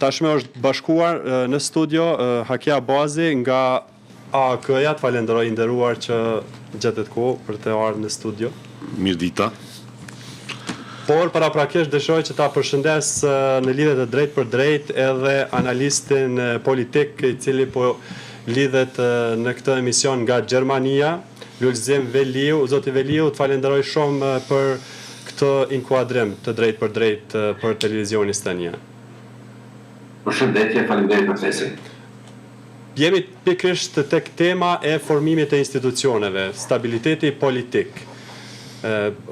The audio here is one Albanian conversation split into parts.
Tashme është bashkuar në studio Hakia Bazi nga AAK-ja, të falenderoj i nderuar që gjetet kohë për të ardhur në studio. Mirëdita. Por paraprakisht dëshiroj që ta përshëndes në lidhje të drejtë për drejtë edhe analistin politik i cili po lidhet në këtë emision nga Gjermania, Lulzim Veliu. Zoti Veliu, të falenderoj shumë për këtë inkuadrim të drejtë për drejtë për televizionin Stania. Përshëndetje, faleminderit për ftesën. Jemi pikërisht tek tema e formimit të institucioneve, stabiliteti politik.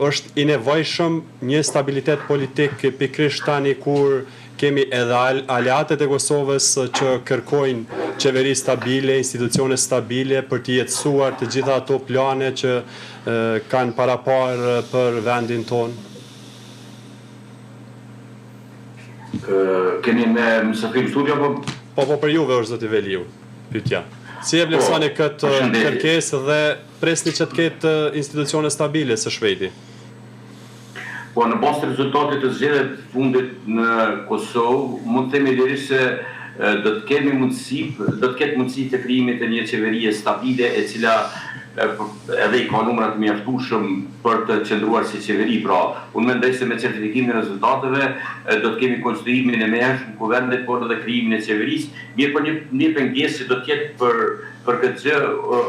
Është i nevojshëm një stabilitet politik pikërisht tani kur kemi edhe aleatët e Kosovës që kërkojnë qeveri stabile, institucione stabile për të jetësuar të gjitha ato plane që kanë paraparë për vendin tonë. Keni me mësafir studio, Po për juve është zoti Veliu, pyetja. Si e vlerësoni këtë kërkesë dhe presni që të ketë institucione stabile së shpejti? Po në bazë të rezultatit të zgjedhjeve të fundit në Kosovë, mund të themi lirisht se do të ketë mundësi të krijimit të një qeverie stabile e cila edhe i ka numra të mjaftueshëm për të qëndruar si qeveri. Pra, unë mendoj se me certifikimin e rezultateve do të kemi konstruimin e mehershëm ku vendet, por edhe krijimin e qeverisë. Mirë, por një pengesë që do të jetë për këtë gjë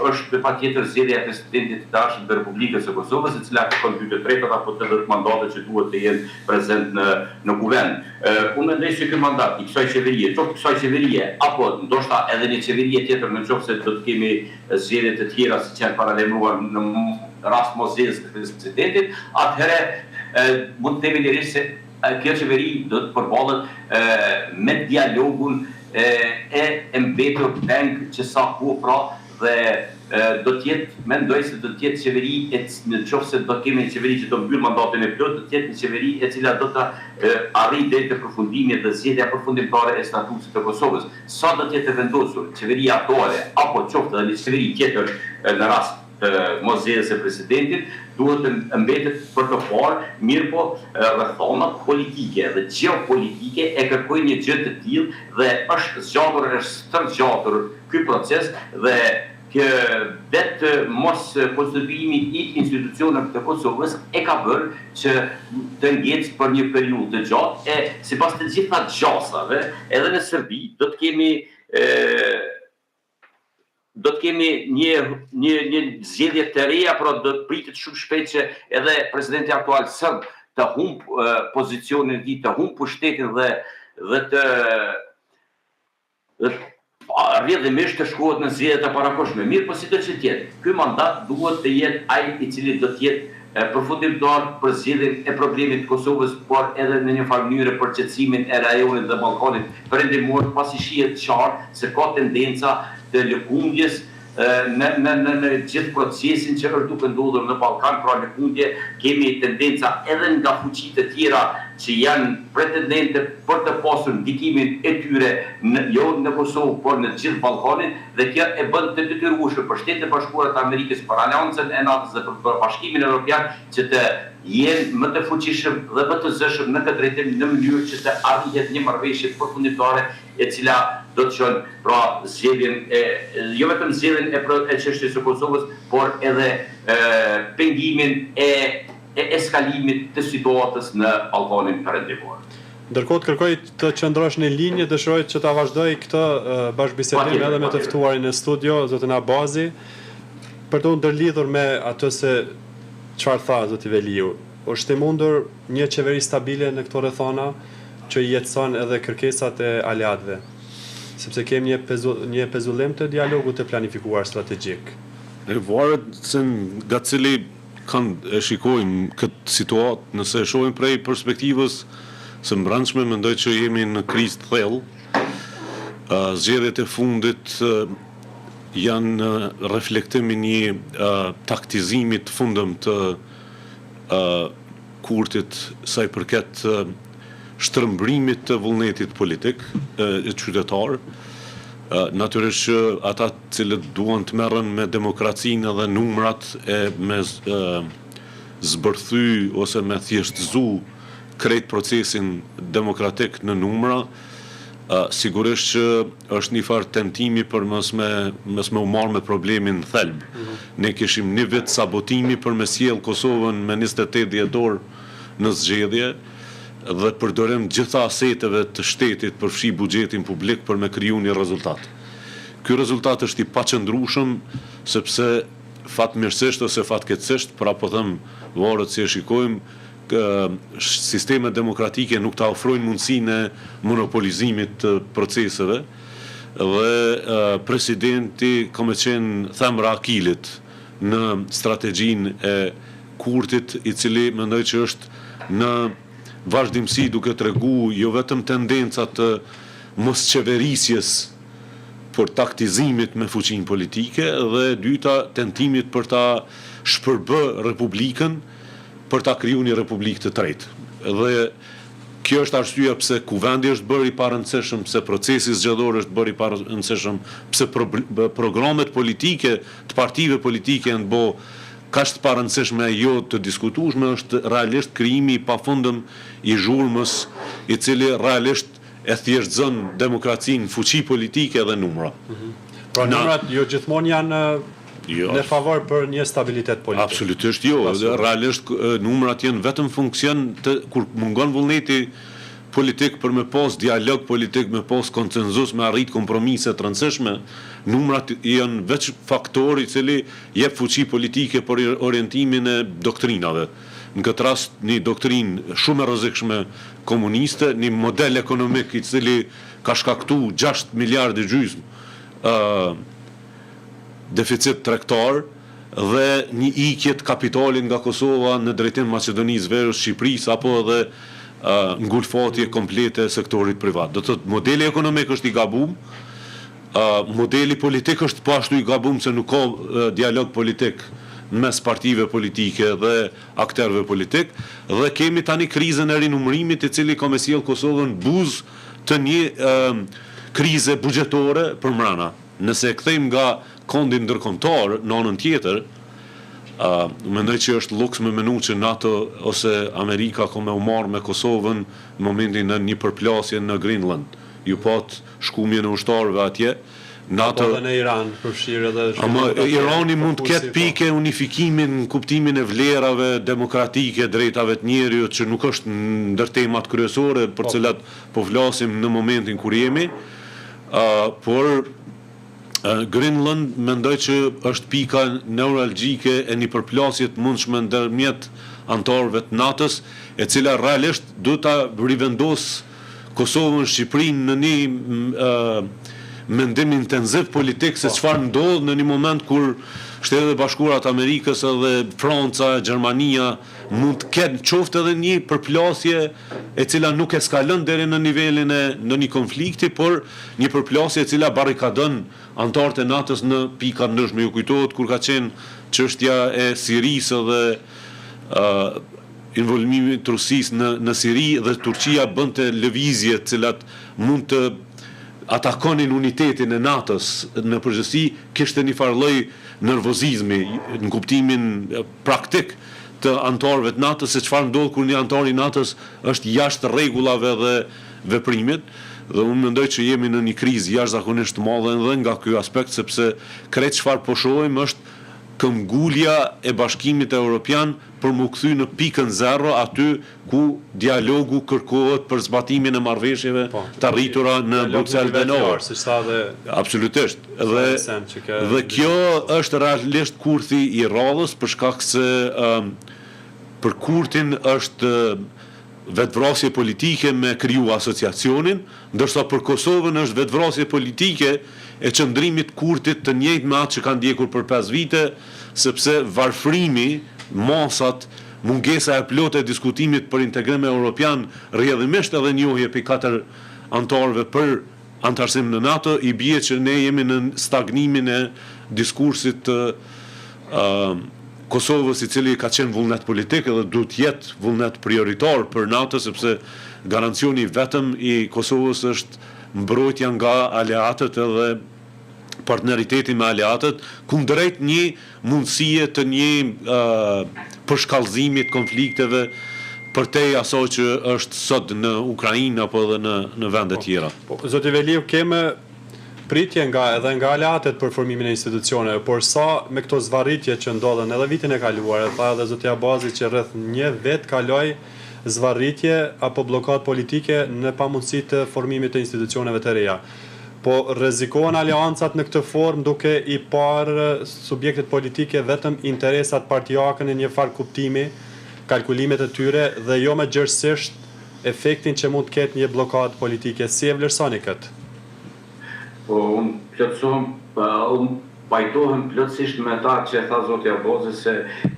është patjetër zgjedhja e presidentit të dashur të Republikës së Kosovës, e cila ka 2 të tretat apo 80 mandate që duhet të jenë prezent në kuvend. Unë mendoj se ky mandat i kësaj qeverie, apo ndoshta edhe një qeverie tjetër nëse do të kemi zgjedhje të tjera siç janë paralajmëruar në rast mosjes të presidentit, atëherë mund të themi lirisht se kjo qeveri do të përballet me dialogun e mbetur peng që sa ku pra dhe do të jetë, mendoj se do të jetë qeveri në qoftë se do kemi një qeveri që do mbyll mandatin e plot, do të jetë një qeveri e cila do të arrijë deri te përfundimi dhe zgjedhja përfundimtare e statutit të Kosovës. Sa do të jetë vendosur qeveria aktuale apo qoftë edhe një qeveri tjetër në rast mosjes së presidentit, duhet të mbetet për të parë, mirë po rrethonat politike dhe gjeopolitike e kërkojnë një gjë të tillë dhe është stërgjatur ky proces dhe që vetë mos konstituimi i institucioneve të Kosovës e ka bërë që të ngecë për një periudhë të gjatë e sipas të gjitha gjasave, edhe në Serbi do të kemi një zgjedhje të reja, por do të pritet shumë shpejt që edhe presidenti aktual serb të humb pozicionin e tij, të humb pushtetin dhe të rrjedhimisht të shkohet në zgjedhjet e parakohshme. Mirë, po sido që të jetë, ky mandat duhet të jetë ai i cili do të jetë përfundimtar për zgjedhjen e problemit të Kosovës, por edhe në një farë mënyrë për qetësimin e rajonit dhe Ballkanit perëndimor, pasi shihet qartë se ka tendenca të lëkundjes në gjithë procesin që është duke ndodhur në Ballkan, pra lëkundje kemi tendenca edhe nga fuqitë të tjera që janë pretendente për të pasur ndikimin e tyre jo në Kosovë, por në gjithë Ballkanin, dhe kjo e bën të detyrueshme për Shtetet e Bashkuara të Amerikës, për Aleancën e NATO-s dhe për Bashkimin Evropian që të jenë më të fuqishëm dhe më të zëshëm në këtë drejtim në mënyrë që të arrihet një marrëveshje përfundimtare e cila do të çon pra zgjedhjen jo vetëm zgjedhjen e çështjes së Kosovës, por edhe pengimin e eskalimit të situatës në Ballkanin perëndimor. Ndërkohë kërkoj të qëndrosh në linjë, dëshiroj që ta vazhdoj këtë bashkëbisedim edhe me të ftuarin në studio, zotin Abazi, për të ndërlidhur me atë se çfarë tha zoti Veliu. Është e mundur një qeveri stabile në këto rrethana që i jetëson edhe kërkesat e aleatëve, sepse kemi një pezullim të dialogut të planifikuar strategjik. Varet se nga cili e shikojmë këtë situatë, nëse e shohim prej perspektivës së brendshme, mendoj që jemi në krizë të thellë. Zgjedhjet e fundit janë reflektimi një taktizimi të fundëm të kurtit sa i përket shtrëmbrimit të vullnetit politik e qytetar. Natyrisht që ata cilët duan të merren me demokracinë dhe numrat e me zbërthy ose me thjeshtëzu krejt procesin demokratik në numra, Sigurisht që është një farë tentimi për mos me u marrë me problemin në thelb. Ne kishim një vit sabotimi për me sjell Kosovën me 28 dhjetor në zgjedhje dhe përdorim gjitha aseteve të shtetit përfshi buxhetin publik për me kriju një rezultat. Ky rezultat është i paqëndrueshëm sepse fatmirësisht ose fatkeqësisht, pra po them varet si e shikojmë, sistemet demokratike nuk ta ofrojnë mundësinë e monopolizimit të proceseve dhe presidenti ka me qenë themra akilit në strategjinë e Kurtit, i cili mendoj që është në vazhdimsi duke tregu jo vetëm tendencat të mosqeverisjes për taktizimit me fuqinë politike dhe dyta tentimit për ta shpërbë Republikën për ta kriju një republikë të tretë. Dhe kjo është arsyeja pse kuvendi është bërë i parëndësishëm, pse procesi zgjedhor është bërë i parëndësishëm, pse programet politike të partive politike janë bë kaq të parëndësishme jo të diskutueshme, është realisht krijimi i pafundëm i zhurmës, i cili realisht e thjeshtëzon demokracinë, fuqi politike dhe numra. Pra numrat jo gjithmonë janë në favor për një stabilitet politik. Absolutisht jo. Realisht numrat janë vetëm funksion kur mungon vullneti politik për me pas dialog politik, me pas konsenzus, me arrit kompromise të rëndësishme, numrat janë veç faktor i cili jep fuqi politike për orientimin e doktrinave. Në këtë rast një doktrinë shumë e rrezikshme komuniste, një model ekonomik i cili ka shkaktuar 6 miliardë gjysmë deficit tregtar dhe një ikje të kapitalit nga Kosova në drejtim Maqedonisë Veriut, Shqipërisë apo edhe ngulfatje komplete e sektorit privat. Do të thotë modeli ekonomik është i gabuar, modeli politik është po ashtu i gabuar se nuk ka dialog politik mes partive politike dhe aktorëve politik dhe kemi tani krizën e rinumërimit i cili ka me sjell Kosovën buzë të një krize buxhetore për mbrana. Nëse e kthejmë nga kondi ndërkombëtar në anën tjetër, mendoj që është luks me menu që NATO ose Amerika ka me u marrë me Kosovën në momentin në një përplasje në Greenland. Ju pat shkumjen e ushtarëve atje. NATO dhe në Iran përfshirë edhe ama Irani mund të ketë pike unifikimin, kuptimin e vlerave demokratike, drejtave të njerëzit që nuk është ndër temat kryesore për cilat po flasim në momentin kur jemi, por Greenland mendoj që është pika neuralgjike e një përplasje të mundshme ndërmjet anëtarëve të NATO-s, e cila realisht do ta rivendos Kosovën, Shqipërinë në një mendim intensiv politik se çfarë ndodh në një moment kur Shtetet e Bashkuara të Amerikës edhe Franca, Gjermania mund të kenë qoftë edhe një përplasje e cila nuk eskalon deri në nivelin e në një konflikti, por një përplasje e cila barrikadon anëtarët e NATO-s në pika ndryshme. Ju kujtohet kur ka qenë çështja e Sirisë dhe involvimit të Rusisë në Siri dhe Turqia bënte lëvizje të cilat mund të atakonin unitetin e NATO-s në përgjithësi, kishte një farë lloj nervozizmi në kuptimin praktik të anëtarëve të NATO-s, se çfarë ndodh kur një anëtar i NATO-s është jashtë rregullave dhe veprimit, dhe unë mendoj që jemi në një krizë jashtëzakonisht të madhe edhe nga ky aspekt, sepse krejt çfarë po shohim është këmbgulja e Bashkimit Evropian për mu kthy në pikën zero aty ku dialogu kërkohet për zbatimin e marrëveshjeve të arritura në Bruxelles dhe Nord. Absolutisht. Dhe kjo është realisht kurthi i radhës për shkak se për Kurtin është vetvrasje politike me kriju asociacionin, ndërsa për Kosovën është vetvrasje politike e qëndrimit Kurtit të njëjtë me atë që kanë ndjekur për 5 vite, sepse varfrimi, masat, mungesa e plotë e diskutimit për integrim evropian, rrjedhimisht edhe njohje për 4 anëtarëve për antarësim në NATO, i bie që ne jemi në stagnimin e diskursit të Kosovës, i cili ka qenë vullnet politik dhe duhet jetë vullnet prioritar për NATO, sepse garancioni vetëm i Kosovës është mbrojtja nga aleatët edhe partneriteti me aleatët, kundrejt një mundësie të një përshkallëzimit konflikteve përtej asaj që është sot në Ukrainë apo edhe në vende tjera. Zoti Veliu, kemë pritje edhe nga aleatet për formimin e institucioneve, por sa me këto zvarritje që ndodhen edhe vitin e kaluar, e tha edhe zoti Abazi që rreth një vit kaloi zvarritje apo blokad politike në pamundësi të formimit të institucioneve të reja. Po rrezikohen aleancat në këtë formë duke i parë subjektet politike vetëm interesat partijake në një farë kuptimi, kalkulimet e tyre dhe jo me gjërësisht efektin që mund të ketë një blokad politike. Si e vlerësoni këtë? Po, unë plotësohem, unë pajtohem plotësisht me ta që e tha zoti Abazi se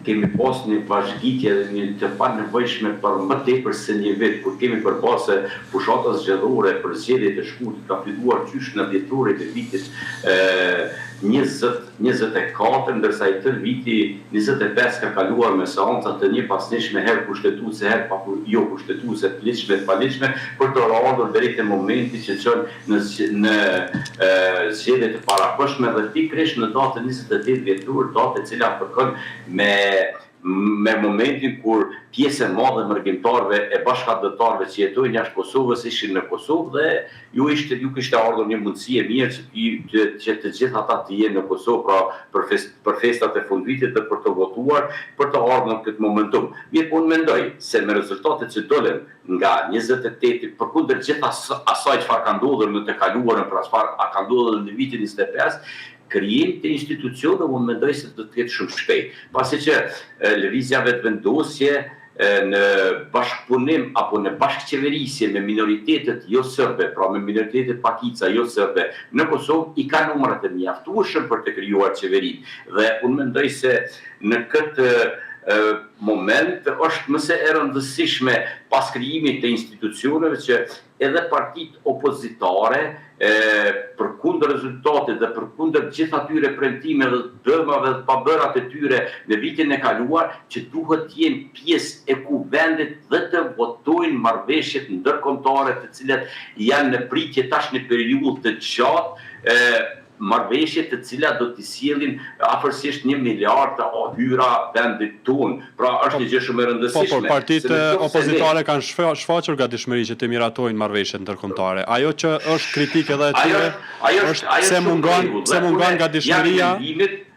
kemi pas një vazhditje dhe një të panevojshme për më tepër se një vit, kur kemi përbase fushatës zgjedhore për zgjedhjet e shkurtër ka filluar qysh në dhjetorit e vitit 24, ndërsa i tërë viti 25 ka kaluar me seanca të një pasnishme, herë kushtetuese, herë jo kushtetuese, ligjshme të paligjshme, për të ardhur deri te momenti që çon në zgjedhjet e parakohshme dhe pikërisht në datën 28 dhjetor, datë e cila përkon me momentin kur pjesë e madhe mërgjimtarëve e bashkëdhëtarëve që jetojnë jashtë Kosovës ishin në Kosovë dhe ju kishte ardhur një mundësi e mirë që të gjithë ata të jenë në Kosovë pra për festat e fundvitit dhe për të votuar për të ardhur në këtë momentum. Mirë, unë mendoj se me rezultatet që dolen nga 28 përkundër gjithë asaj çfarë ka ndodhur në të kaluarën, për çfarë ka ndodhur në vitin 25, krijim të institucioneve unë mendoj se do të jetë shumë shpejt, pasi që lëvizja vetëvendosje në bashkëpunim apo në bashkëqeverisje me minoritetet jo serbe, pra me minoritetet pakica jo serbe në Kosovë i ka numrat e mjaftueshëm për të krijuar qeverinë. Dhe unë mendoj se në këtë moment është më se e rëndësishme pas krijimit të institucioneve që edhe partitë opozitare përkundër rezultatit dhe përkundër gjithë atyre premtimeve dhe dëmave dhe pabërat e tyre në vitin e kaluar që duhet të jenë pjesë e kuvendit dhe të votojnë marrëveshjet ndërkombëtare të cilat janë në pritje tash në periudhë të gjatë, marrëveshje të cilat do t'i sjellin afërsisht 1 miliard të hyra vendit tonë. Pra është një gjë shumë e rëndësishme. Po, partitë opozitare kanë shfaqur gatishmëri që të miratojnë marrëveshjet ndërkombëtare. Ajo që është kritikë edhe e tyre është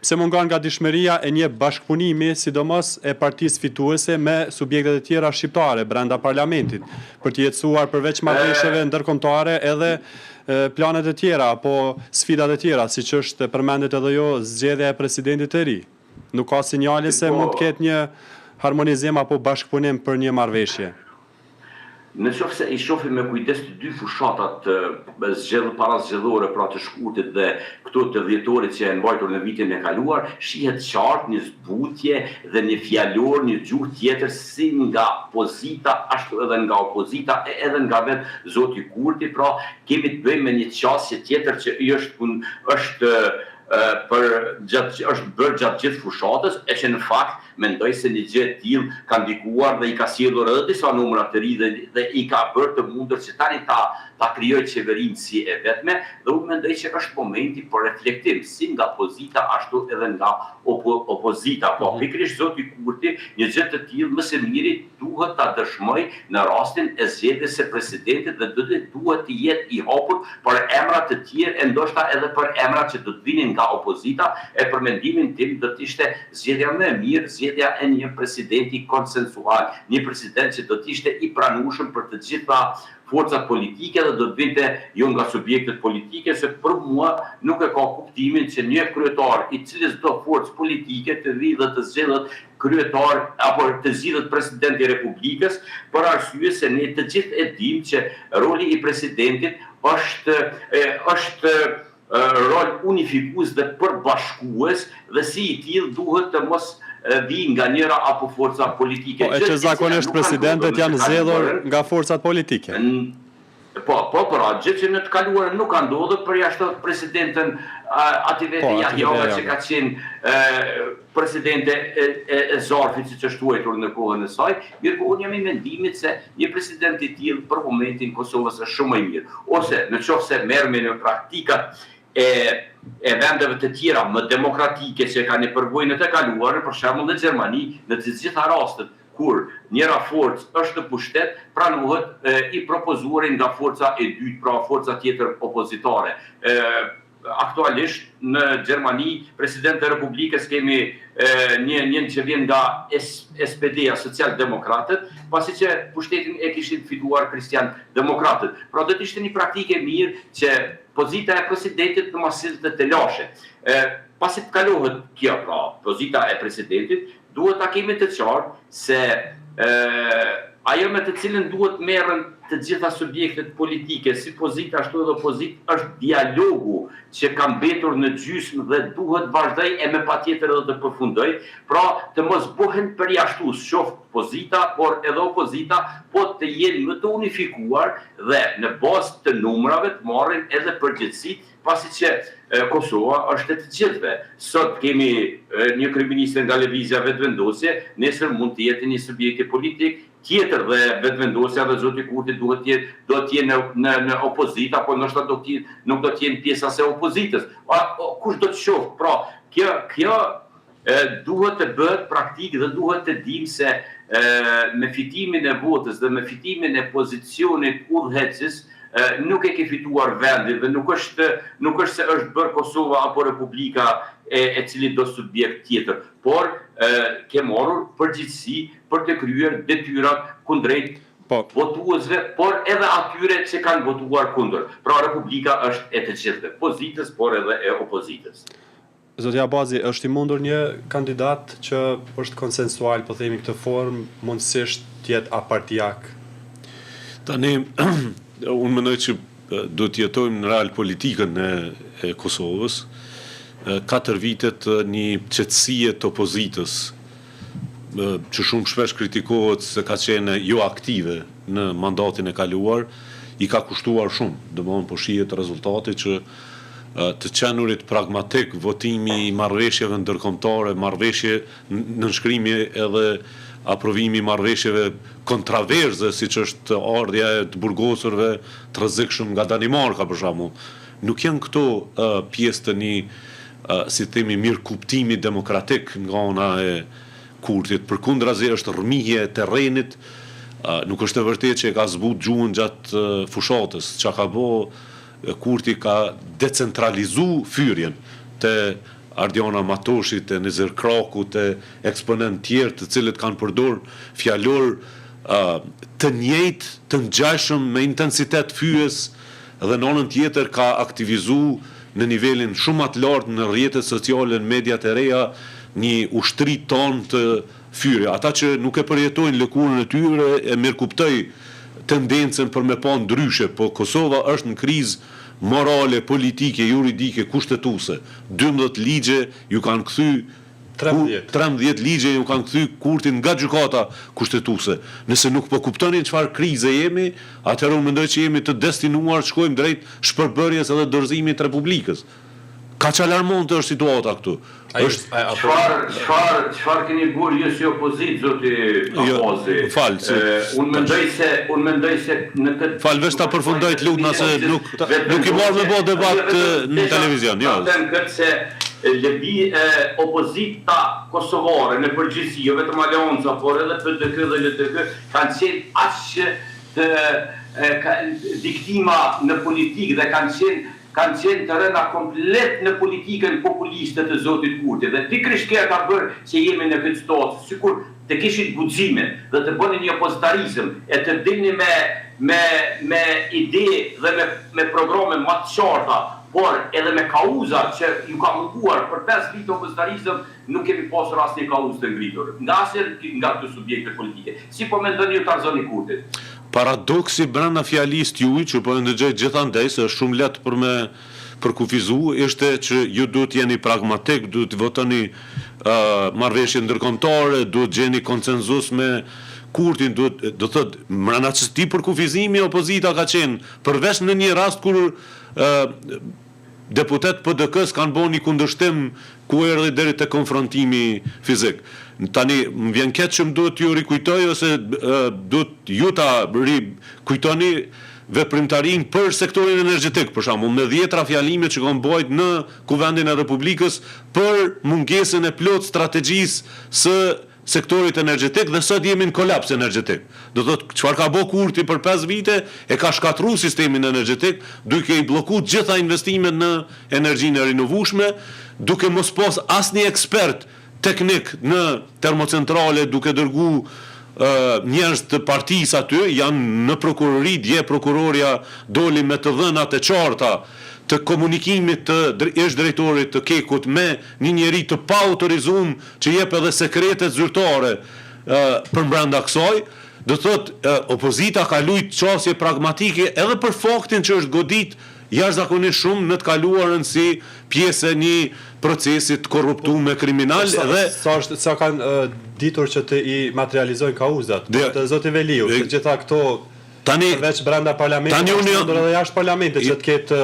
se mungon gatishmëria e një bashkëpunimi, sidomos e partisë fituese me subjektet e tjera shqiptare brenda parlamentit, për të jetësuar përveç marrëveshjeve ndërkombëtare edhe planet e tjera apo sfidat e tjera, siç është përmendet edhe jo zgjedhja e presidentit të ri. Nuk ka sinjale se mund të ketë një harmonizim apo bashkëpunim për një marrëveshje. Në qoftë se i shohim me kujdes të dy fushatat parazgjedhore, pra të shkurtit dhe këto të dhjetorit që janë mbajtur në vitin e kaluar, shihet qartë një zbutje dhe një fjalor, një gjuhë tjetër si nga pozita, ashtu edhe nga opozita, edhe nga vetë zoti Kurti, pra kemi të bëjmë me një qasje tjetër që është bërë gjatë gjithë fushatës, e që në fakt mendoj se një gjë e tillë ka ndikuar dhe i ka sjellur edhe disa numra të ri dhe i ka bërë të mundur që tani ta krijojë qeverinë si e vetme, dhe unë mendoj që është momenti për reflektim si nga pozita ashtu edhe nga opozita. Po pikërisht zoti Kurti një gjë të tillë më së miri duhet ta dëshmoj në rastin e zgjedhjes së presidentit dhe duhet të jetë i hapur për emra të tjerë e ndoshta edhe për emra që do të vinin nga opozita, e për mendimin tim do të ishte zgjedhja më e mirë, zgjedhja e një presidenti konsensual, një president që do të ishte i pranueshëm për të gjitha forcat politike dhe do të vinte jo nga subjektet politike, se për mua nuk e ka kuptimin që një kryetar i cili çdo forcë politike të vijë dhe të zgjedhet kryetar apo të zgjidhet presidenti i Republikës, për arsye se ne të gjithë e dimë që roli i presidentit është rol unifikues dhe përbashkues dhe si i tillë duhet të mos vi nga njëra apo forca politike. Po, e që zakonisht presidentet janë zgjedhur nga forcat politike. Po, pra, gjë që në të kaluar nuk ka ndodhur për jashtë presidentën Ativete Jahjava që ka qenë presidente e Zarfit, siç është quajtur në kohën e saj, mirë po unë jam i mendimit se një president i tillë për momentin Kosovës është shumë më i mirë. Ose nëse merremi në praktikat e vendeve të tjera më demokratike që kanë përvojën e të kaluarën, për shembull në Gjermani, në të gjitha rastet kur njëra forcë është në pushtet, pranohet i propozuari nga forca e dytë, pra forca tjetër opozitare. Aktualisht në Gjermani, presidenti e Republikës kemi një që vjen nga SPD-a, Socialdemokratët, pasi që pushtetin e kishin fituar Kristian-Demokratët. Pra do të ishte një praktike mirë që pozita e presidentit në masilë të lashe. Pasi të kalohet kjo, pra pozita e presidentit, duhet ta kemi të qartë se ajo me të cilën duhet merren të gjitha subjektet politike, si pozita ashtu edhe opozit, është dialogu që ka mbetur në gjysmë dhe duhet vazhdoj e me patjetër edhe të përfundoj, pra të mos bëhen përjashtues qoftë pozita, por edhe opozita, po të jenë më të unifikuar dhe në bazë të numrave të marrin edhe përgjegjësi, pasi që Kosova është e të gjithëve. Sot kemi një kryeminist nga lëvizja vetëvendosje, nesër mund të jetë një subjekt politik tjetër dhe vetëvendosja dhe zoti Kurti do të jenë në opozita, po ndoshta nuk do të jenë pjesa e opozitës. Kush do të shoh? Pra, kjo duhet të bëhet praktik dhe duhet të dimë se me fitimin e votës dhe me fitimin e pozicionit udhëheqës nuk e ke fituar vendin dhe nuk është se është bërë Kosova apo Republika e cili do subjekt tjetër, por ke marrur përgjegjësi për të kryer detyrat kundrejt votuesve, por edhe atyre që kanë votuar kundër. Pra Republika është e të gjithëve, pozitës, por edhe e opozitës. Zotja Abazi, është i mundur një kandidat që është konsensual, po themi këtë formë, mundësisht të jetë apartijak? Tani, unë mendoj që do të jetojmë në real politikën e Kosovës, 4 vitet një qetësie të opozitës, që shumë shpesh kritikohet se ka qenë jo aktive në mandatin e kaluar, i ka kushtuar shumë. Domthonë po shihet rezultati që të qenurit pragmatik, votimi i marrëveshjeve ndërkombëtare, marrëveshje nënshkrimi edhe aprovimi marrëveshjeve kontraverze, siç është ardhja e të burgosurve të rrezikshëm nga Danimarka për shembull. Nuk janë këto pjesë të një si themi mirëkuptimi demokratik nga ana e Kurtit. Përkundrazi është rrëmihje e terrenit, nuk është e vërtetë që e ka zbut gjuhën gjatë fushatës. Çka ka bë Kurti ka decentralizu fyrjen të Ardiana Matoshit, të Nizir Kraku, të eksponent tjerë të cilët kanë përdor fjalor të njëjtë, të ngjashëm me intensitet fyes dhe në anën tjetër ka aktivizu në nivelin shumë më të lartë në rrjetet sociale, në mediat e reja, një ushtri ton të fyre. Ata që nuk e përjetojnë lëkurën e tyre e mirëkuptoj tendencën për me pa ndryshe, po Kosova është në krizë morale, politike, juridike, kushtetuese. 12 ligje ju kanë kthy 13 ligje ju kanë kthy Kurtin nga gjykata kushtetuese. Nëse nuk po kuptonin çfarë krize jemi, atëherë unë mendoj që jemi të destinuar të shkojmë drejt shpërbërjes edhe dorëzimit të Republikës. Kaq alarmonte është situata këtu. Çfarë keni bërë ju si opozitë, zoti Abazi? Unë mendoj se në këtë Fal, veç ta përfundoj të lutna se nuk i marr me bë debat në televizion, jo. Them këtë se opozita kosovare në përgjithësi, jo vetëm Aleanca, por edhe PDK dhe LDK kanë qenë aq viktima në politikë dhe kanë qenë të rëna komplet në politikën populiste të zotit Kurti. Dhe pikërisht kjo ka bërë që jemi në këtë situatë, sikur të kishit guxime dhe të bënin një opozitarizëm e të dilni me ide dhe me programe më të qarta, por edhe me kauza që ju ka munguar për 5 vite opozitarizëm, nuk kemi pasur asnjë kauzë të ngritur. Nga këto subjekte politike. Si po mendoni ju Tarzani Kurtit? Paradoksi brenda fjalisë juaj, që po e ndëgjoj gjithandej se është shumë lehtë për me përkufizu, ishte që ju duhet jeni pragmatik, duhet votoni marrëveshje ndërkombëtare, duhet gjeni konsenzus me Kurtin, do thotë brenda çështës përkufizimi opozita ka qenë, përveç në një rast kur deputet PDK-s kanë bërë një kundërshtim ku erdhi deri te konfrontimi fizik. Tani më vjen keq që më duhet ju rikujtoj ose duhet ju ta rikujtoni veprimtarinë për sektorin energjetik, për shembull, me 10 fjalime që kanë bërë në Kuvendin e Republikës për mungesën e plot strategjisë së sektorit energjetik dhe sot jemi në kolaps energjetik. Do thotë çfarë ka bë Kurti për 5 vite e ka shkatruar sistemin energjetik, duke i bllokuar gjitha investimet në energjinë e rinovueshme, duke mos pas asnjë ekspert teknik në termocentrale, duke dërguar njerëz të partisë aty, janë në prokurori, dje prokuroria doli me të dhënat e qarta të komunikimit të ish drejtorit të Kekut me një njeri të pa autorizuar që jep edhe sekretet zyrtare për brenda kësaj. Do thotë opozita ka luajtur çështje pragmatike edhe për faktin që është godit jashtëzakonisht shumë në të kaluarën si pjesë e një procesi të korruptuar kriminal dhe sa kanë ditur që të i materializojnë kauzat. Të zoti Veliu, të gjitha këto veç brenda parlamentit, edhe jashtë parlamentit që të ketë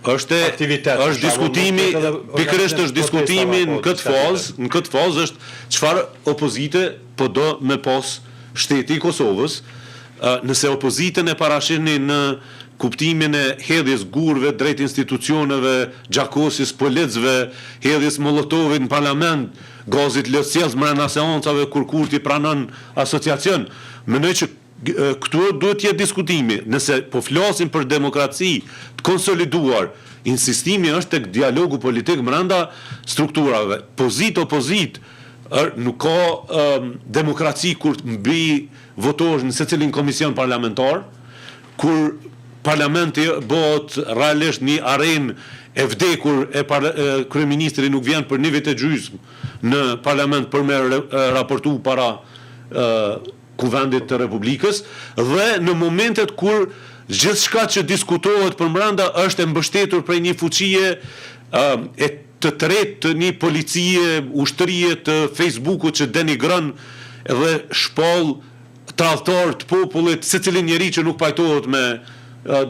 aktivitet. Është diskutimi, pikërisht është diskutimi në këtë fazë është çfarë opozite po do me pas shteti i Kosovës, nëse opozitën e parashihni në kuptimin e hedhjes gurve drejt institucioneve, gjakosis policëve, hedhjes molotovit në parlament, gazit lësjells mbrana seancave kur Kurti pranon asociacion. Mendoj që këtu duhet të jetë diskutimi. Nëse po flasim për demokraci të konsoliduar, insistimi është tek dialogu politik brenda strukturave. Opozit nuk ka demokraci kur mbi votosh në secilin komision parlamentar, kur parlamenti bëhet realisht një arenë e vdekur e kryeministri nuk vjen për një vit e gjysmë në parlament për me raportu para kuvendit të Republikës, dhe në momentet kur gjithçka që diskutohet për brenda është e mbështetur prej një fuqie e të tretë të një policie, ushtrie të Facebookut që denigron dhe shpall tradhtor të popullit secilin njeri që nuk pajtohet me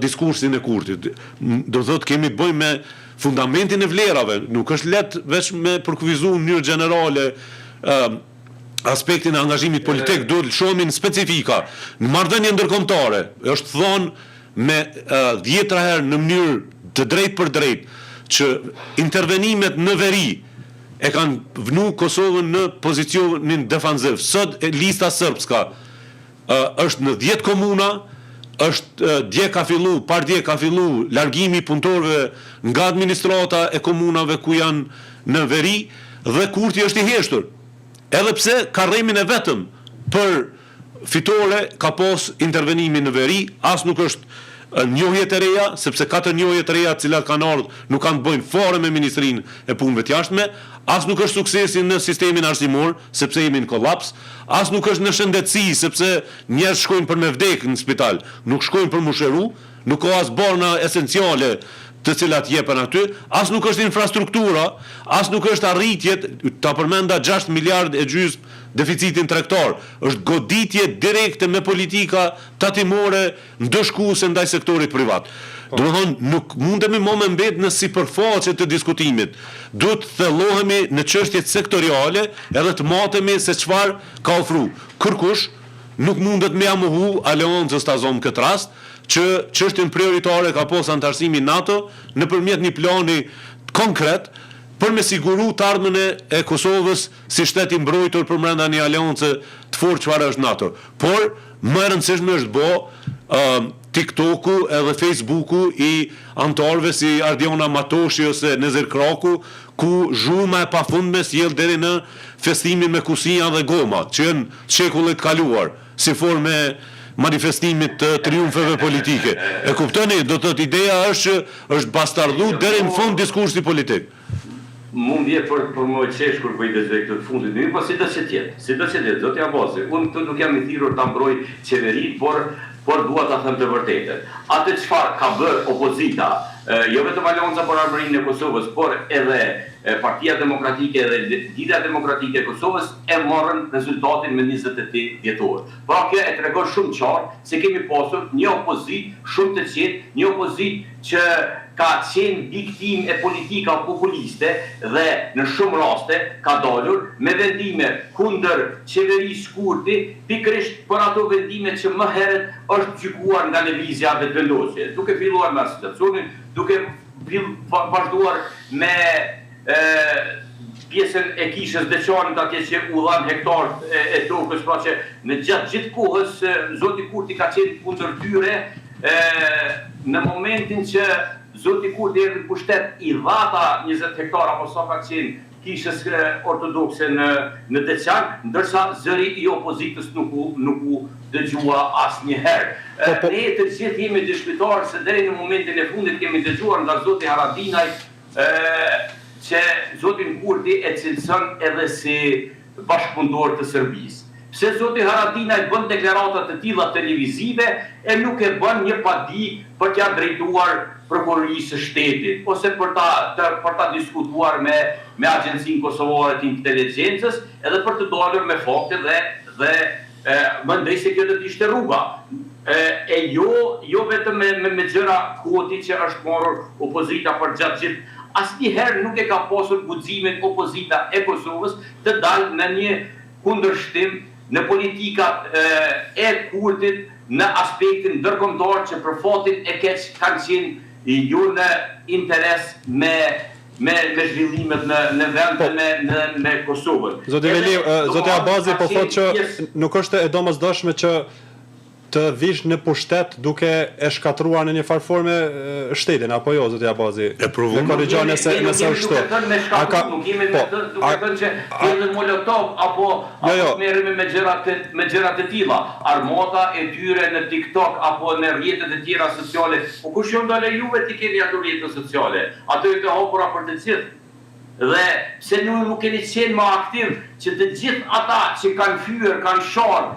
diskursin e Kurtit. Do thotë kemi të bëjmë me fundamentin e vlerave, nuk është lehtë veç me përkufizu në mënyrë gjenerale aspektin e angazhimit politik, duhet shohim specifika. Në marrëdhënie ndërkombëtare është thonë me 10 herë në mënyrë të drejtë për drejtë që intervenimet në veri e kanë vënë Kosovën në pozicionin defanziv. Sot lista srpska është në 10 komuna, dje ka fillu largimi punëtorëve nga administrata e komunave ku janë në veri dhe Kurti është i heshtur. Edhe pse ka rremin e vetëm për fitore ka pas intervenimin në veri, as nuk është njohje të reja, sepse 4 njohje të reja cilat kanë ardhur nuk kanë të bëjnë fare me Ministrinë e Punëve të Jashtme, as nuk është suksesi në sistemin arsimor, sepse jemi në kollaps, as nuk është në shëndetësi, sepse njerëz shkojnë për me vdek në spital, nuk shkojnë për musheru, nuk ka as borna esenciale të cilat jepen aty, as nuk është infrastruktura, as nuk është arritjet, ta përmenda 6 miliard e gjysmë deficitin tregtar, është goditje direkte me politika tatimore ndëshkuese ndaj sektorit privat. Do të thonë, nuk mundemi më me mbet në sipërfaqe të diskutimit. Duhet të thellohemi në çështjet sektoriale edhe të matemi se çfarë ka ofruar. Kërkush nuk mundet me amohu aleancës të azom këtë rast, që çështjen prioritare ka pas antarësimi NATO nëpërmjet një plani konkret për me siguru të ardhmen e Kosovës si shteti mbrojtur për brenda një aleance të fortë çfarë është NATO. Por më e rëndësishme është bo TikToku edhe Facebooku i antarëve si Ardiona Matoshi ose Nezir Kraku, ku zhurma e pafundme sjell deri në festimin me kusinja dhe goma, që janë shekullit kaluar, si formë manifestimit të triumfeve politike. E kuptoni, do të thotë ideja është bastardhu deri në fund diskursi politik. Mund vje për më qesh kur bëjtë dhe këtë fundit, një po si do që tjetë, zotë Abasi, unë këtu nuk jam i thirrur ta mbroj qeverit, por dua ta them të vërtetën. Atë çfarë ka bërë opozita, jo vetëm Aleanca për Armërinë e Kosovës, por edhe Partia Demokratike dhe Lidhja Demokratike e Kosovës e morën rezultatin me 28 dhjetor. Pra kjo e tregon shumë qartë se kemi pasur një opozit shumë të qetë, një opozit që ka qenë viktim e politika populiste dhe në shumë raste ka dalur me vendime kundër qeverisë Kurti, pikërisht për ato vendime që më herët është gjykuar nga lëvizja vetëvendosje, duke filluar me asociacionin, duke vazhduar me pjesën e kishës Deçanit atje që u dhan hektarët e tokës, pra që në gjatë gjithë kohës zoti Kurti ka qenë kundër tyre në momentin që zoti Kurti erdhi në pushtet i dhata 20 hektar apo sa ka qenë kishës ortodokse në Deçan, ndërsa zëri i opozitës nuk u dëgjua asnjëherë. Ne të gjithë jemi dëshmitarë se deri në momentin e fundit kemi dëgjuar nga zoti Haradinaj që zotin Kurti e cilëson edhe si bashkëpunëtor të Serbisë. Pse zoti Haradinaj bën deklarata të tilla televizive e nuk e bën një padi për t'ia drejtuar prokurorisë së shtetit ose për ta diskutuar me Agjencinë Kosovare të Inteligjencës edhe për të dalur me fakte dhe mendoj se kjo do të ishte rruga. E jo vetëm me gjëra koti që është marrur opozita për gjatë gjithë. Asnjëherë nuk e ka pasur guximin opozita e Kosovës të dalë në një kundërshtim në politikat e Kurtit në aspektin ndërkombëtar që për fatin e keq kanë qenë ju në interes me zhvillimet në vend me Kosovën. Zoti Veli, zoti Abazi po thotë që nuk është e domosdoshme që të vish në pushtet duke e shkatruar në një farë forme shtetin, apo jo, zoti Abazi? E provon. Me korrigjoni nëse është kështu. Nuk jemi me të duke thënë që jemi Molotov apo merremi me gjëra të tilla. Armata e tyre në TikTok apo në rrjetet e tjera sociale. Po kush ju ndale juve ti keni ato rrjete sociale? Ato i të hapura për të gjithë. Dhe pse nuk keni qenë më aktiv që të gjithë ata që kanë fyer, kanë sharë,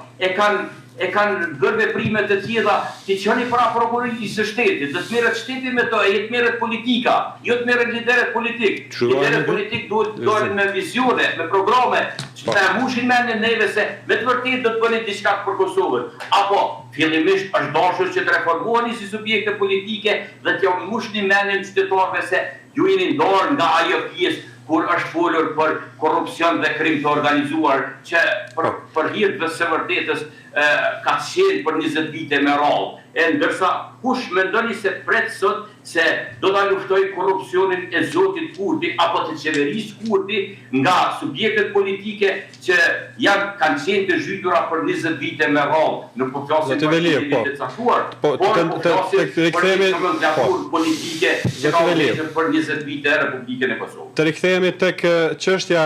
e kanë bërë veprime të tilla, ti çoni para prokurorisë së shtetit, do të merret shteti me to, e të merret politika, jo të merret liderët politik. Liderët politik duhet të dalin me vizione, me programe, që të mbushin mendjen neve se me të vërtetë do të bëni diçka për Kosovën. Apo fillimisht është dashur që të reformoheni si subjekte politike dhe t'ju mbushni mendjen qytetarëve se ju jeni ndarë nga ajo pjesë kur është folur për korrupsion dhe krim të organizuar që për hir të së vërtetës ka qenë për 20 vite me radhë. E ndërsa kush mendoni se pret sot se do ta luftoj korrupsionin e zotit Kurti apo të qeverisë Kurti nga subjektet politike që kanë qenë të zhytura për 20 vite me radhë. Nuk po flasim për të caktuar, por po flasim për politike që ka qenë për 20 vite Republikën e Kosovës. Të rikthehemi tek çështja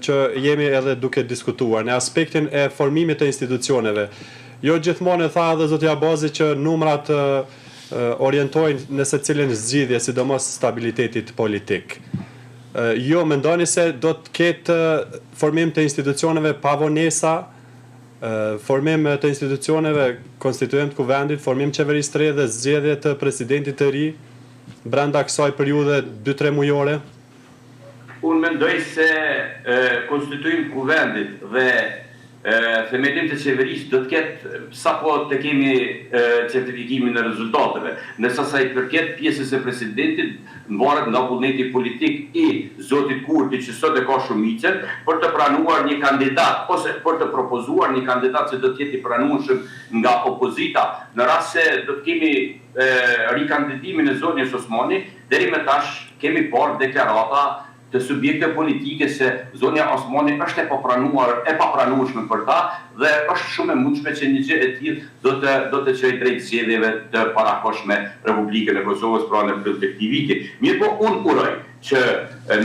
që jemi edhe duke diskutuar në aspektin e formimit të institucioneve. Jo gjithmonë e tha edhe zoti Abazi që numrat orientojnë në secilin zgjidhje, sidomos stabilitetit politik. Jo mendoni se do të ketë formim të institucioneve pa vonesa, formim të institucioneve konstituent kuvendit, formim qeverisë të re dhe zgjedhje të presidentit të ri brenda kësaj periudhe 2-3 mujore? Unë mendoj se konstituim kuvendit dhe themelim të qeverisë do të ketë sapo të kemi certifikimin e rezultateve. Nësa sa i përket pjesës e presidentit, mbaret nga vullneti politik i zotit Kurti që sot e ka shumicën për të pranuar një kandidat ose për të propozuar një kandidat që do të jetë i pranueshëm nga opozita. Në rast se do të kemi rikandidimin e zonjës Osmani, deri më tash kemi parë deklarata të subjekte politike se zonja Osmani është e papranueshme për ta dhe është shumë e mundshme që një gjë e tillë do të çojë drejt zgjedhjeve të parakoshme Republikën e Kosovës pra në perspektivë. Mirë po unë uroj që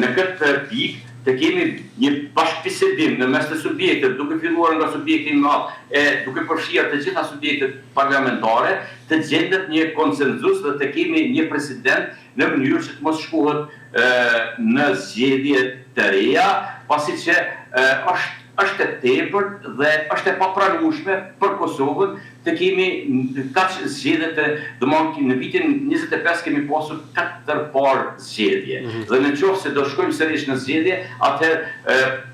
në këtë pikë të kemi një bashkëbisedim në mes të subjektet, duke filluar nga subjekti i madh e duke përfshirë të gjitha subjektet parlamentare, të gjendet një konsenzus dhe të kemi një president në mënyrë që të mos shkohet në zgjedhje të reja, pasi që është e tepërt dhe është e papranueshme për Kosovën të kemi kaq zgjedhje në vitin 25 kemi pasur 4 parë zgjedhje. Dhe nëse do shkojmë sërish në zgjedhje, atëherë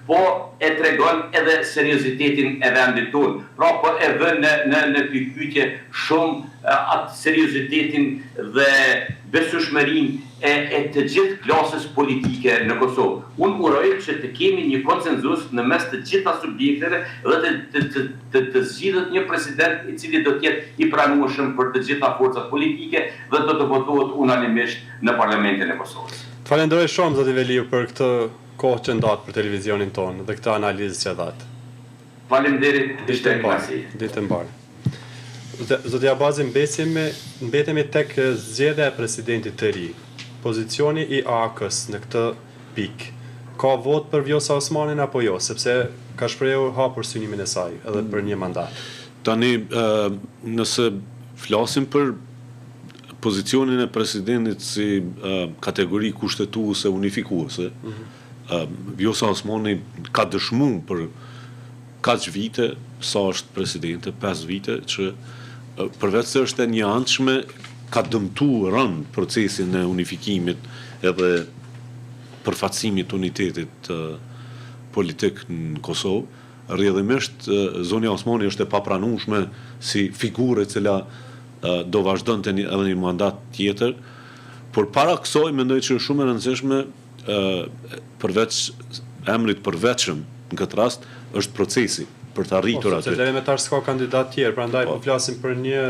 po e tregon edhe seriozitetin e vendit tonë. Pra po e vën në pikpyetje shumë atë seriozitetin dhe besueshmërinë e të gjithë klasës politike në Kosovë. Unë uroj që të kemi një konsenzus në mes të gjitha subjekteve dhe të zgjidhet një president i cili do të jetë i pranueshëm për të gjitha forcat politike dhe do të votohet unanimisht në Parlamentin e Kosovës. Falenderoj shumë zoti Veliu për këtë kohë që ndatë për televizionin tonë dhe këtë analizë që dhatë. Faleminderit, ishte klasi. Ditë mbarë. Zotja Abazi, mbetemi tek zgjedhja e presidentit të ri. Pozicioni i AK-s në këtë pikë. Ka vot për Vjosa Osmanin apo jo, sepse ka shprehur hapur synimin e saj edhe për një mandat. Tani, nëse flasim për pozicionin e presidentit si kategori kushtetuese, unifikuese, Vjosa Osmani ka dëshmu për kaq vite, sa është presidente, 5 vite, që përveç se është e njëanshme, ka dëmtu rënd procesin e unifikimit edhe përfatësimit unitetit politik në Kosovë. Rrjedhimisht, zonja Osmani është e papranueshme si figurë e cila do vazhdonte edhe një mandat tjetër, por para kësaj mendoj që është shumë e rëndësishme përveç emrit përveçëm në këtë rast është procesi për të arritur atë. Se elementar s'ka kandidat tjerë, prandaj po flasim për një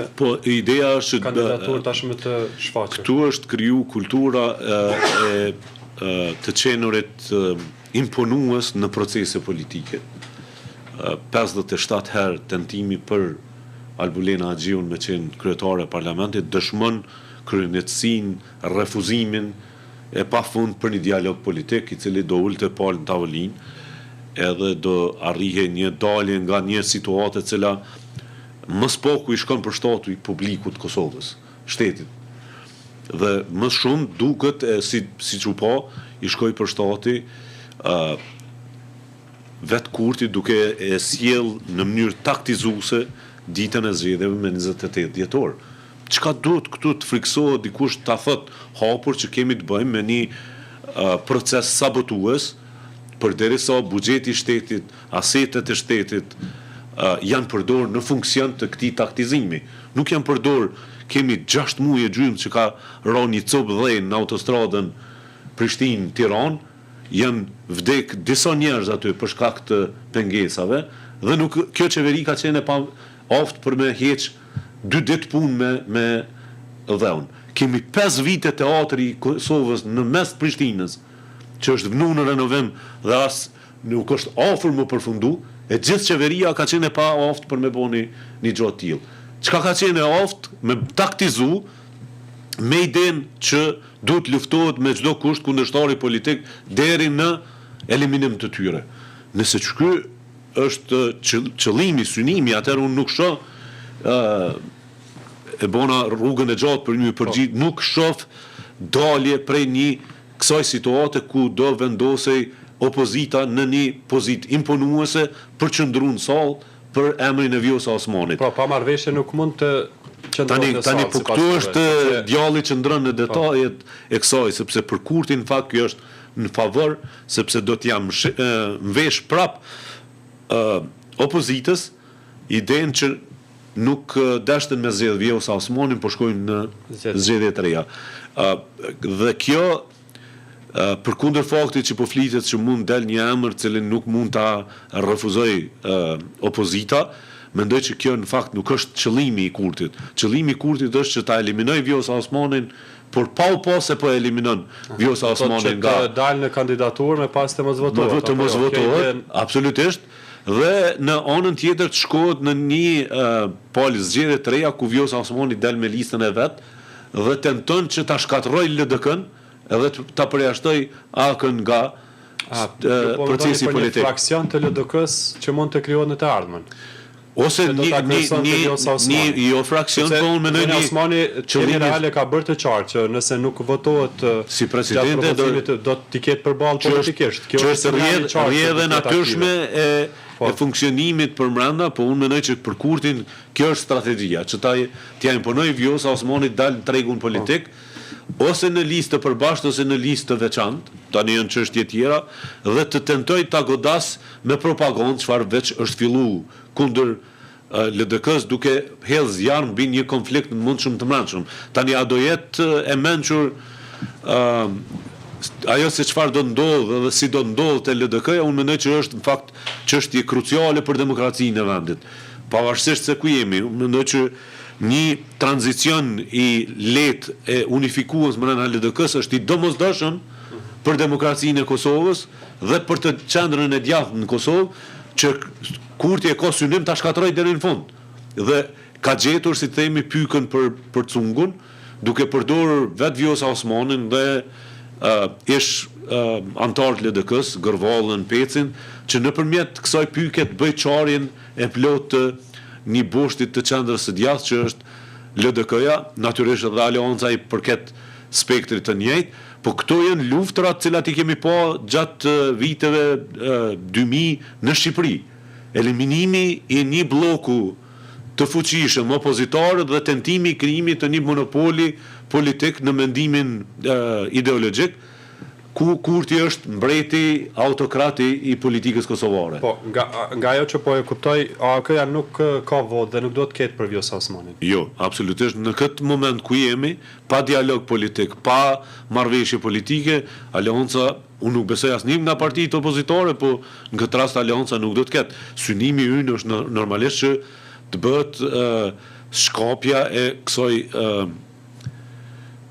ideja është kandidaturë tashmë të shfaqur. Këtu është kriju kultura e të qenurit imponues në procese politike. 57 herë tentimi për Albulena Agjiun me qenë kryetare e parlamentit dëshmon kryenetësinë, refuzimin e pafund për një dialog politik i cili do ulte palë në tavolinë edhe do arrihe një dalje nga një situatë e cila më spoku i shkon për shtatu i publikut Kosovës, shtetit. Dhe më shumë duket si që po i shkoj për shtati vetë Kurti duke e sjell në mënyrë taktizuese ditën e zgjedhjeve me 28 dhjetor. Çka duhet këtu të friksohet dikush ta thot hapur që kemi të bëjmë me një proces sabotues përderisa buxheti i shtetit, asetet e shtetit janë përdorur në funksion të këtij taktizimi. Nuk janë përdorur, kemi 6 muaj e gjysmë që ka rënë një copë dhënë në autostradën Prishtinë-Tiranë, janë vdek disa njerëz aty për shkak të pengesave dhe nuk kjo qeveri ka qenë pa aftë për me heq 2 ditë punë me dhëun. Kemi 5 vite teatri i Kosovës në mes të Prishtinës, që është vënë në renovim dhe as nuk është afër më përfundu, e gjithë qeveria ka qenë pa aftë për me bëni një gjë të tillë. Çka ka qenë aftë me taktizu me idenë që duhet luftohet me çdo kusht kundërshtari politik deri në eliminim të tyre. Nëse ky është qëllimi, synimi, atëherë unë nuk shoh e bona rrugën e gjatë për një përgjigje, nuk shoh dalje prej një kësaj situate ku do vendosej opozita në një pozitë imponuese për qëndruar në sallë për emrin e Vjosa Osmanit. Po, pa marrëveshje nuk mund të qëndron në sallë. Tani po këtu është djalli që ndron në detajet e kësaj, sepse për Kurtin në fakt kjo është në favor, sepse do t'jam mvesh prap opozitës idenë që nuk dashten me zgjedh Vjosa Osmanin, por shkojnë në zgjedhje të reja. Dhe kjo përkundër faktit që po flitet që mund del një emër cilin nuk mund ta refuzoj opozita, mendoj që kjo në fakt nuk është qëllimi i Kurtit. Qëllimi i Kurtit është që ta eliminoj Vjosa Osmanin, por pa se po eliminon Vjosa Osmanin nga të dalë në kandidaturë me pas të mos votohet. Të mos votohet, absolutisht. Dhe në anën tjetër të shkohet në një palë zgjedhje të reja ku Vjosa Osmani del me listën e vet dhe tenton që ta shkatërroj LDK-n edhe ta përjashtoj AK-n nga procesi politik. Një fraksion të LDK-s që mund të krijohet në të ardhmen. Ose një fraksion po unë mendoj një Osmani qëllimi reale ka bërë të qartë që nëse nuk votohet si presidente do t'i ketë përballë politikisht. Kjo është rrjedhë natyrshme e funksionimit përbrenda, po unë mendoj që për Kurtin kjo është strategjia, që t'ia imponoj Vjosa Osmanit dalë në tregun politik, ose në listë të përbashkët ose në listë të veçantë, tani janë çështje tjera, dhe të tentoj ta godas me propagandë çfarë veç është filluar kundër LDK-s duke hedhë zjarr mbi një konflikt në mundshëm të mbrëmshëm. Tani a do jetë e mençur ajo se çfarë do ndodhë dhe si do ndodhë te LDK-ja, unë mendoj që është në fakt çështje kruciale për demokracinë e vendit. Pavarësisht se ku jemi, unë mendoj që një tranzicion i lehtë e unifikues brenda LDK-s është i domosdoshëm për demokracinë e Kosovës dhe për të qendrën e djathtë në Kosovë, që Kurti e ka synim ta shkatërrojë deri në fund. Dhe ka gjetur, si themi, pykën për cungun, duke përdorur vetë Vjosa Osmanin dhe ish antar të LDK-s, Gërvallën, Pecin, që nëpërmjet kësaj pyke të bëj çarjen e plot të një boshtit të qendrës së djathtë që është LDK-ja, natyrisht edhe Aleanca i përket spektrit të njëjtë, po këto janë luftrat cilat i kemi pa gjatë viteve 2000 në Shqipëri. Eliminimi i një bloku të fuqishëm opozitar dhe tentimi i krijimit të një monopoli politik në mendimin ideologjik, ku Kurti është mbreti, autokrati i politikës kosovare. Po, nga ajo që po e kuptoj, AK-ja nuk ka votë dhe nuk do të ketë për Vjosa Osmanin. Jo, absolutisht. Në këtë moment ku jemi, pa dialog politik, pa marrëveshje politike, Aleanca, unë nuk besoj asnjë nga partitë opozitare, po në këtë rast Aleanca nuk do të ketë. Synimi ynë është normalisht që të bëhet shkapja e kësaj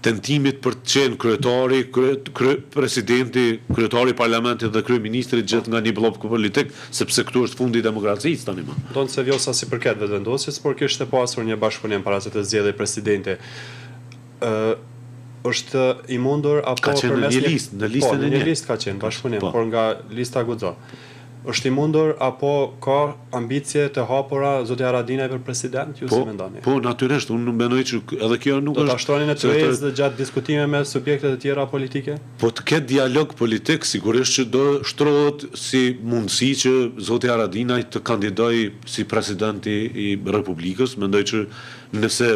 tentimit për të qenë kryetari, presidenti, kryetari i parlamentit dhe kryeministri gjithë nga një blok politik, sepse këtu është fundi i demokracisë tani më. Tonë se Vjosa si përket vetëvendosjes, por kishte pasur një bashkëpunim para se të zgjedhej presidenti. Është i mundur apo përmes një listë, në listën e një listë ka qenë bashkëpunim, por nga lista guxo. Është i mundur apo ka ambicie të hapura zotja Haradinaj për president, ju si mendoni? Po, natyrisht, unë mendoj që edhe kjo nuk është. Do ta shtronin në tërheqës dhe gjatë diskutime me subjekte të tjera politike? Po të ketë dialog politik, sigurisht që do shtrohet si mundësi që zotja Haradinaj të kandidojë si presidenti i Republikës. Mendoj që nëse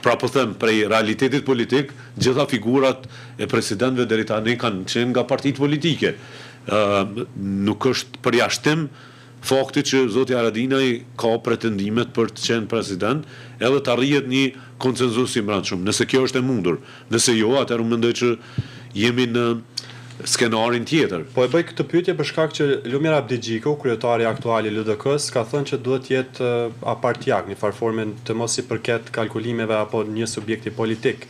pra po them, prej realitetit politik, gjitha figurat e presidentëve deri tani kanë qenë nga partitë politike. Nuk është përjashtim fakti që zoti Haradinaj ka pretendimet për të qenë president, edhe të arrihet një konsenzus i brendshëm. Nëse kjo është e mundur, nëse jo, atëherë unë mendoj që jemi në skenarin tjetër. Po e bëj këtë pyetje për shkak që Lumir Abdigjiku, kryetari aktual i LDK-s, ka thënë që duhet të jetë apartiak, në farforme të mos i përket kalkulimeve apo një subjekti politik.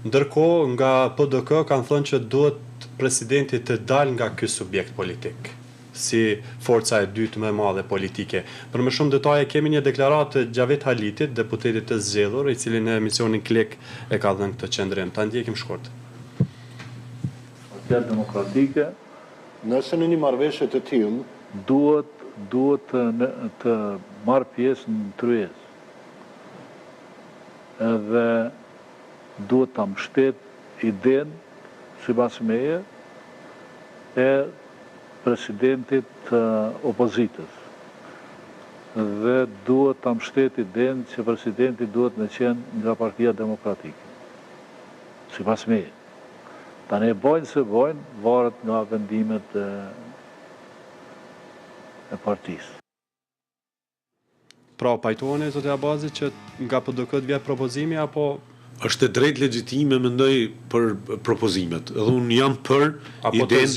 Ndërkohë, nga PDK kanë thënë që duhet presidenti të dalë nga ky subjekt politik, si forca e dytë më e madhe politike. Për më shumë detaje kemi një deklaratë të Xhavet Halitit, deputetit të zgjedhur, i cili në emisionin Klik e ka dhënë këtë qendrim. Ta ndjekim shkurt. Partia Demokratike, nëse në një marrëveshje të tillë duhet të marrë pjesë në tryezë. Edhe duhet ta mbështet idenë sipas meje e presidentit të opozitës. Dhe duhet ta mbështet idenë që presidenti duhet të qenë nga Partia Demokratike. Sipas meje. Tani bojnë se bojnë, varet nga vendimet e partisë. Pra, pajtoheni, zotë Abazi, që nga PDK të vjet propozimi, apo është e drejtë legjitime mendoj për propozimet. Edhe unë jam për idenë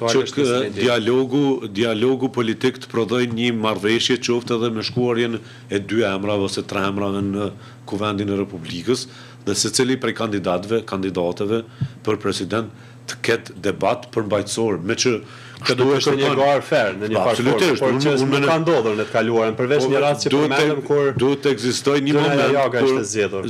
që dialogu politik të prodhojë një marrëveshje qoftë edhe me shkuarjen e 2 emrave ose 3 emrave në Kuvendin e Republikës, dhe secili prej kandidatëve për president të ketë debat përmbajtësor, me që kështu është një garë fair në një farformë, por që nuk ka ndodhur në të kaluarën, përveç një rast që përmendëm kur duhet të ekzistojë një moment kur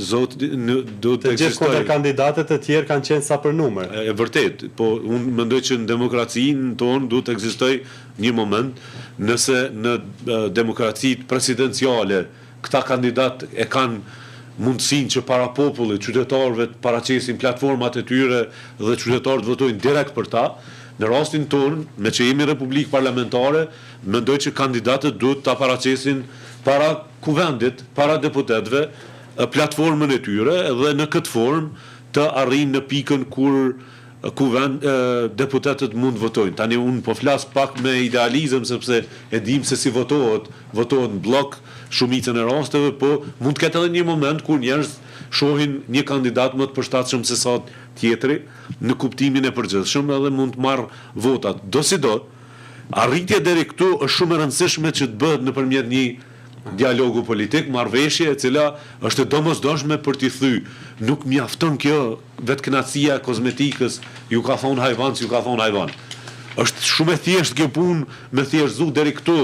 zoti duhet të ekzistojë. Të gjithë kandidatët e tjerë kanë qenë sa për numër. E vërtet, po unë mendoj që në demokracinë tonë duhet të ekzistojë një moment, nëse në demokracitë presidenciale këta kandidat e kanë mundësinë që para popullit, qytetarëve të paraqesin platformat e tyre dhe qytetarët votojnë direkt për ta. Në rastin tonë, me që jemi republikë parlamentare, mendoj që kandidatët duhet ta paraqesin para kuvendit, para deputetëve, platformën e tyre dhe në këtë formë të arrijnë në pikën kur deputetët mund votojnë. Tani unë po flas pak me idealizëm sepse e dim se si votohet në blok shumicën e rasteve, po mund të ketë edhe një moment kur njerëz shohin një kandidat më të përshtatshëm se sa tjetri në kuptimin e përgjithshëm edhe mund të marrë votat. Do si do, arritja deri këtu është shumë e rëndësishme që të bëhet nëpërmjet një dialogu politik, marrëveshje e cila është e domosdoshme për t'i thyer. Nuk mjafton kjo vetkënaqësia e kozmetikës, ju ka thonë hajvan, ju ka thonë hajvan. Është shumë e thjeshtë kjo punë me thjeshtëzu deri këtu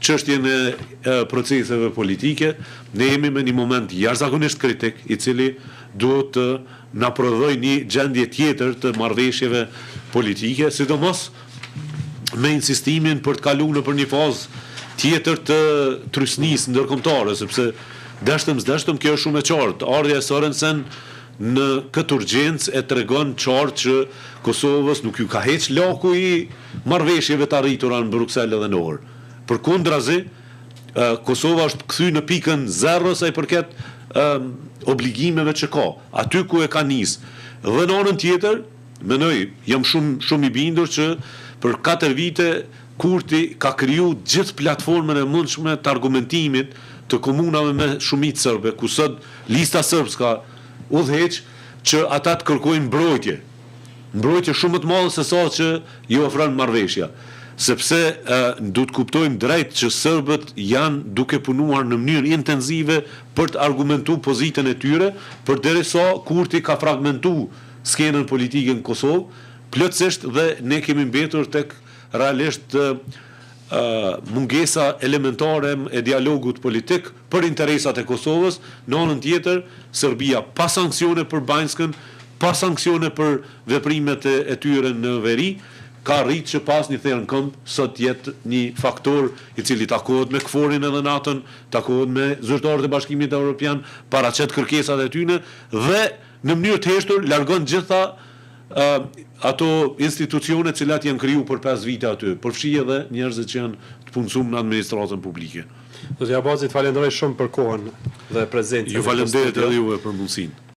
çështjen e proceseve politike. Ne jemi me një moment jashtëzakonisht kritik, i cili duhet të na prodhoj një gjendje tjetër të marrëveshjeve politike, sidomos me insistimin për të kaluar nëpër një fazë tjetër të trysnisë ndërkombëtare, sepse deshtëm kjo është shumë e qartë. Ardhja e Sorensen në këtë urgjencë e tregon qartë që Kosovës nuk ju ka heq laku i marrëveshjeve të arritura në Bruksel dhe në Orë. Përkundrazi, Kosova është kthy në pikën 0 sa i përket obligimeve që ka, aty ku e ka nis. Dhe në anën tjetër, mendoj, jam shumë i bindur që për 4 vite Kurti ka kriju gjithë platformën e mundshme të argumentimit të komunave me shumicë serbe, ku sot lista serbska udhëheq që ata të kërkojnë mbrojtje. Mbrojtje shumë të madhe se sa që ju ofron marrëveshja. Sepse duhet të kuptojmë drejt që serbët janë duke punuar në mënyrë intensive për të argumentuar pozitën e tyre, përderisa Kurti ka fragmentuar skenën politike në Kosovë, plotësisht dhe ne kemi mbetur tek realisht mungesa elementare e dialogut politik për interesat e Kosovës. Në anën tjetër, Serbia pa sanksione për Banjskën, pa sanksione për veprimet e tyre në veri, ka rritë që pas një therë në këmbë sot jetë një faktor i cili takohet me KFOR-in edhe NATO-n, takohet me zyrtarët e Bashkimit Evropian, paraqet kërkesat e tyre dhe në mënyrë të heshtur largon gjitha ato institucione të cilat janë kriju për 5 vite aty, përfshi edhe njerëzit që janë të punësuar në administratën publike. Zotja Abazit, falenderoj shumë për kohën dhe prezencën. Ju falenderoj edhe juve për mundësinë.